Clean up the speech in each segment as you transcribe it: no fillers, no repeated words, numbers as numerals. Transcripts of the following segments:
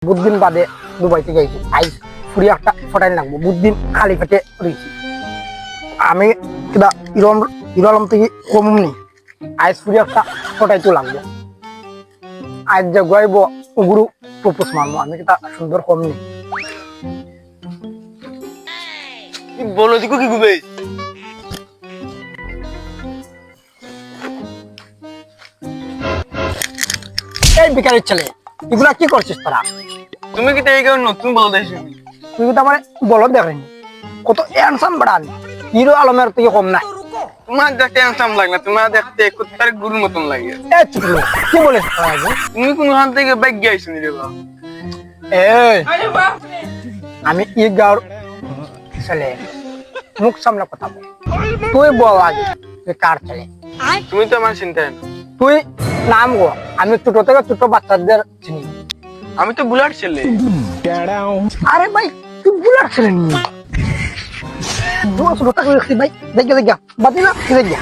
বুধদিন বাদে দুবাই থেকে আইছি আইস ফুরি একটা ফটাইন লাগবো বুধদিন খালি পেটে রয়েছি আমি কিবা ইরলম থেকে কমনি আইস ফুরি একটা ফটাইতে লাগবো আজ যে গাইব গুরু প্রপোজ মানবো আমি কিতা সুন্দর কমনি বলো দিকো কি গুবে এই বিকারের ছেলে এগুলা কি করছিস তোরা তুমি কি তাই কেন নতুন বলো দেশ তুই কি মানে বলো দেখেনি কত হ্যান্ডসাম বাড়ান হিরো আলমের থেকে কম নাই তোমার দেখতে হ্যান্ডসাম লাগে না তোমার দেখতে কুত্তার গুরুর মতন লাগে এই চুপ রে, কি বলিস তোরা এখন? তুমি কোন হাত থেকে বাইক গাইছো নি রে বাবা এই আমি ই গাঁর ছেলে মুখ সামনে কথা বল তুই বল আগে তুই কার ছেলে তুমি তো আমার চিন্তা না তুই নাম গো আমি ছোট থেকে ছোট বাচ্চাদের চিনি আমি তো বুলার ছেলে আরে ভাই তুই বুলার ছেলে নি ছোট থেকে দেখছি ভাই দেখে দেখে বাতি না দেখে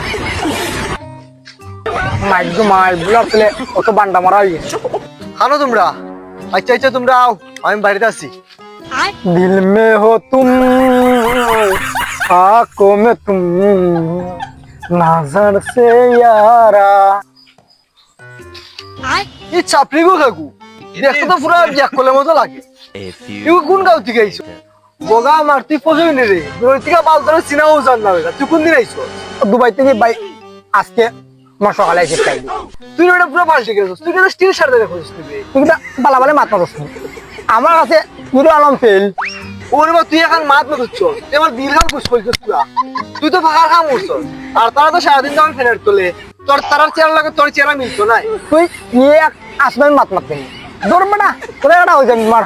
মাইক মাই বুলার ছেলে কত বান্ডা মারা হয়ে গেছে হানো তোমরা আচ্ছা আচ্ছা তোমরা আও আমি বাড়িতে আছি दिल में हो तुम आंखों में तुम नजर से यारा এই চাপড়ি গো কাকু দেখতে তো পুরো জ্যাকলের মতো লাগে তুই কোন গাঁও থেকে আইছো বগা মারতি পছন্দ নে রে রইতিকা বাল ধরে সিনাও জান না তুই কোন দিন আইছো দুবাই থেকে ভাই আজকে আমার সকালে এসে খাই তুই ওটা পুরো পাল্টে গেছিস তুই কিন্তু স্টিল শার্ট দেখছিস তুই তুই বালা বালে মাথা দোষ আমার কাছে হিরো আলম ফেল ওরে বা তুই এখন মাত মত হচ্ছ তুই আমার দিল খান খুশ করিস পুরা তুই তো ফাঁকা খাম উঠছ আর তারা তো সারাদিন তখন ফেরার তোলে তোর তারার চেহারা লাগে তোর চেহারা মিলতো না তুই নিয়ে এক আসবেন মাত মাত পেনি ধরবে না তোরা এটা হয়ে যাবি মার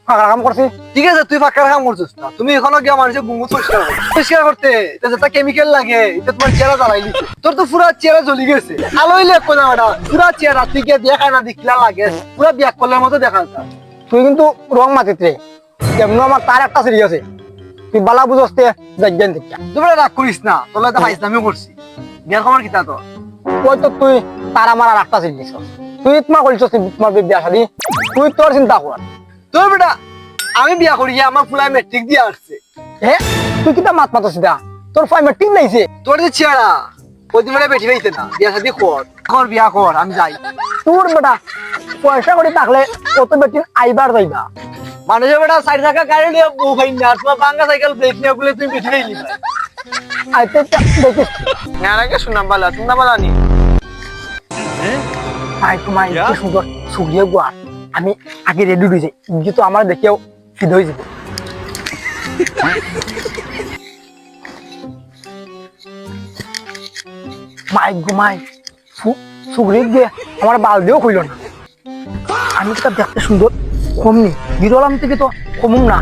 ফাঁকা কাম করছি ঠিক আছে তুই ফাঁকা খাম করছিস না তুমি এখনো গিয়ে মানুষের গুঙ্গু পরিষ্কার করতে এটা যেটা কেমিক্যাল লাগে এটা তোমার চেহারা জ্বালাই দিচ্ছে তোর তো পুরা চেহারা জ্বলি গেছে আলোই লেখ না ওটা পুরা চেহারা তুই গিয়ে দেখা না দেখলা লাগে পুরা ব্যাক করলের মতো দেখা যায় তুই কিন্তু রং মাতিত রে এমন আমার তার একটা সিরিজ আছে তুই বালা বুঝতে যাইবেন দেখা তোমরা রাগ করিস না তোলা তো হাইস আমিও করছি বিয়ার খবর কিতা তো ওই তো তুই তার আমার আর একটা সিরিজ তুই তোমার করিস তোমার বিয়া শাদি তুই তোর চিন্তা কর তোর বেটা আমি বিয়া করি আমার ফুলাই মেট্রিক দিয়ে আসছে হ্যাঁ তুই কিতা মাত মাতছিস দা তোর ফাইমার টিম নাইছে তোর যে চেহারা ওই দিন বেটা বেটি পাইতে না বিয়া শাদি কর বিয়া কর আমি যাই তোর বেটা পয়সা করে থাকলে কত বেটি আইবার যাইবা মানুষের বেটা সাইড থাকা গাড়ি নিয়ে বউ ভাই না তোমার বাঙ্গা সাইকেল ব্রেক নিয়ে বলে তুমি বেটি নিয়ে নিবা আইতে দেখিস আর আগে শুনাম বালা তুমি না বালা নি আই তোমার কি সুন্দর সুগিয়ে গোয়া আমি আগে রেডি হয়ে যাই যেহেতু আমার দেখেও ফিদ হয়ে যাবে মাই ঘুমাই সুগরি দিয়ে আমার বাল দিয়েও হইল না আমি তো দেখতে সুন্দর কমনি বিরলাম থেকে তো কমুম না